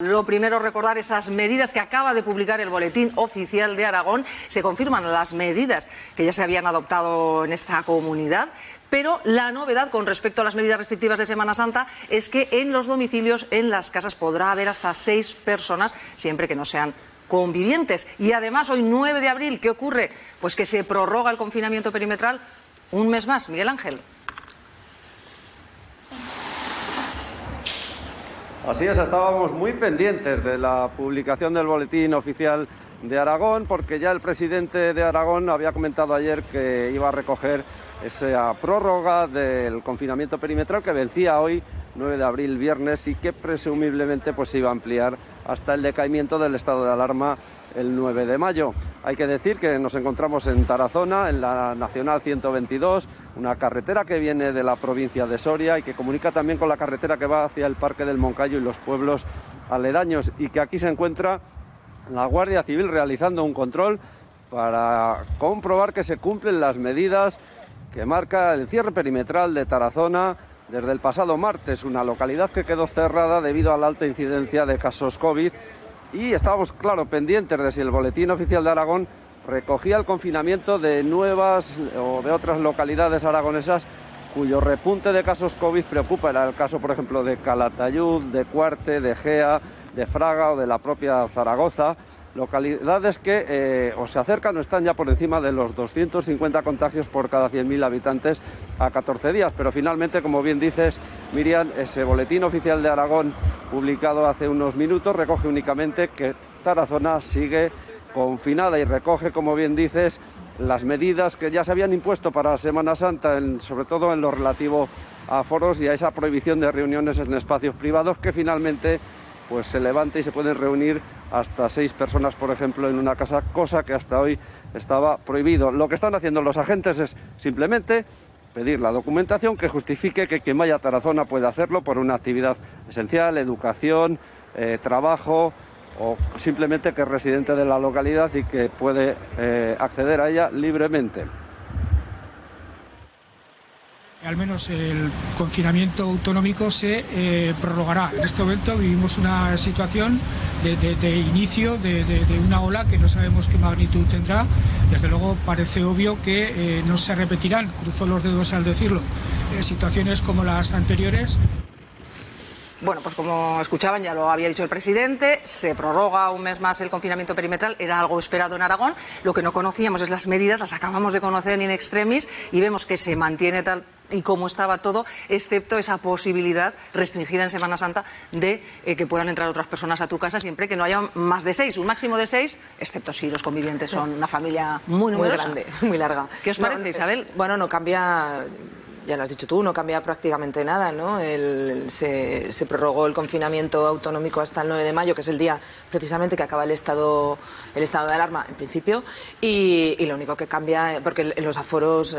Lo primero, recordar esas medidas que acaba de publicar el Boletín Oficial de Aragón. Se confirman las medidas que ya se habían adoptado en esta comunidad, pero la novedad con respecto a las medidas restrictivas de Semana Santa es que en los domicilios, en las casas, podrá haber hasta 6 personas, siempre que no sean convivientes. Y además, hoy 9 de abril, ¿qué ocurre? Pues que se prorroga el confinamiento perimetral un mes más. Miguel Ángel. Así es, estábamos muy pendientes de la publicación del Boletín Oficial de Aragón, porque ya el presidente de Aragón había comentado ayer que iba a recoger esa prórroga del confinamiento perimetral que vencía hoy, 9 de abril, viernes, y que presumiblemente pues se iba a ampliar hasta el decaimiento del estado de alarma el 9 de mayo. Hay que decir que nos encontramos en Tarazona, en la Nacional 122, una carretera que viene de la provincia de Soria y que comunica también con la carretera que va hacia el Parque del Moncayo y los pueblos aledaños, y que aquí se encuentra la Guardia Civil realizando un control para comprobar que se cumplen las medidas que marca el cierre perimetral de Tarazona desde el pasado martes, una localidad que quedó cerrada debido a la alta incidencia de casos COVID. Y estábamos, claro, pendientes de si el Boletín Oficial de Aragón recogía el confinamiento de nuevas o de otras localidades aragonesas cuyo repunte de casos COVID preocupa. Era el caso, por ejemplo, de Calatayud, de Cuarte, de Gea, de Fraga o de la propia Zaragoza, localidades que o se acercan o están ya por encima de los 250 contagios por cada 100.000 habitantes a 14 días. Pero finalmente, como bien dices, Miriam, ese Boletín Oficial de Aragón publicado hace unos minutos recoge únicamente que Tarazona sigue confinada y recoge, como bien dices, las medidas que ya se habían impuesto para Semana Santa, sobre todo en lo relativo a aforos y a esa prohibición de reuniones en espacios privados, que finalmente pues se levanta y se pueden reunir hasta 6 personas, por ejemplo, en una casa, cosa que hasta hoy estaba prohibido. Lo que están haciendo los agentes es simplemente pedir la documentación que justifique que quien vaya a Tarazona puede hacerlo por una actividad esencial, educación, trabajo, o simplemente que es residente de la localidad y que puede acceder a ella libremente. Al menos el confinamiento autonómico se prorrogará. En este momento vivimos una situación de inicio de una ola que no sabemos qué magnitud tendrá. Desde luego parece obvio que no se repetirán, cruzo los dedos al decirlo, situaciones como las anteriores. Bueno, pues como escuchaban, ya lo había dicho el presidente, se prorroga un mes más el confinamiento perimetral, era algo esperado en Aragón. Lo que no conocíamos es las medidas, las acabamos de conocer in extremis y vemos que se mantiene tal y como estaba todo, excepto esa posibilidad restringida en Semana Santa de que puedan entrar otras personas a tu casa siempre que no haya más de 6, un máximo de 6, excepto si los convivientes son una familia muy grande, muy larga. ¿Qué os parece, Isabel? Bueno, no cambia. Ya lo has dicho tú, no cambia prácticamente nada, ¿no? Se prorrogó el confinamiento autonómico hasta el 9 de mayo, que es el día precisamente que acaba el estado de alarma, en principio, y lo único que cambia, porque los aforos,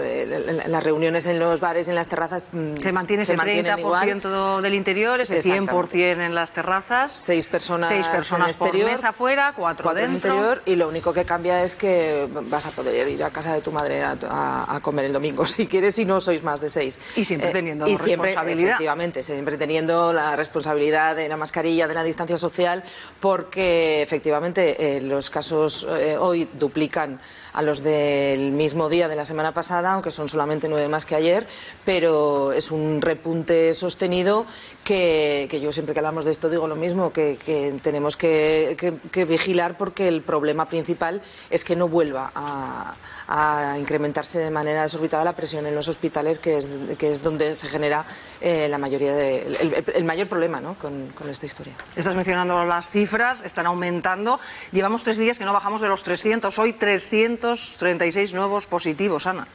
las reuniones en los bares y en las terrazas se mantiene ese 30% igual del interior, ese 100% en las terrazas, 6 personas en exterior, por mesa afuera, 4 dentro. En interior, y lo único que cambia es que vas a poder ir a casa de tu madre a comer el domingo, si quieres, si no sois más de 6. Y siempre teniendo responsabilidad. Efectivamente, siempre teniendo la responsabilidad de la mascarilla, de la distancia social, porque efectivamente los casos hoy duplican a los del mismo día de la semana pasada, aunque son solamente 9 más que ayer, pero es un repunte sostenido que yo siempre que hablamos de esto digo lo mismo, que tenemos que vigilar, porque el problema principal es que no vuelva a incrementarse de manera desorbitada la presión en los hospitales, que es donde se genera la mayoría el mayor problema, ¿no? con esta historia. Estás mencionando las cifras, están aumentando. Llevamos 3 días que no bajamos de los 300, hoy 336 nuevos positivos, Ana.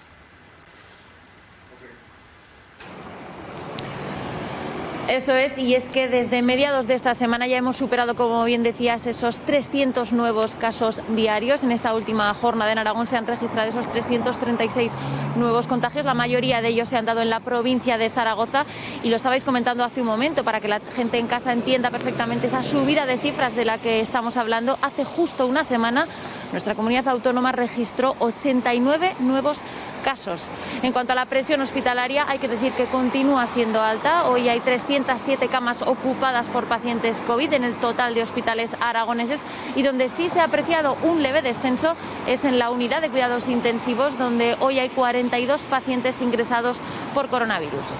Eso es, y es que desde mediados de esta semana ya hemos superado, como bien decías, esos 300 nuevos casos diarios. En esta última jornada en Aragón se han registrado esos 336 nuevos contagios. La mayoría de ellos se han dado en la provincia de Zaragoza, y lo estabais comentando hace un momento para que la gente en casa entienda perfectamente esa subida de cifras de la que estamos hablando. Hace justo una semana nuestra comunidad autónoma registró 89 nuevos casos. En cuanto a la presión hospitalaria, hay que decir que continúa siendo alta. Hoy hay 307 camas ocupadas por pacientes COVID en el total de hospitales aragoneses, y donde sí se ha apreciado un leve descenso es en la unidad de cuidados intensivos, donde hoy hay 42 pacientes ingresados por coronavirus.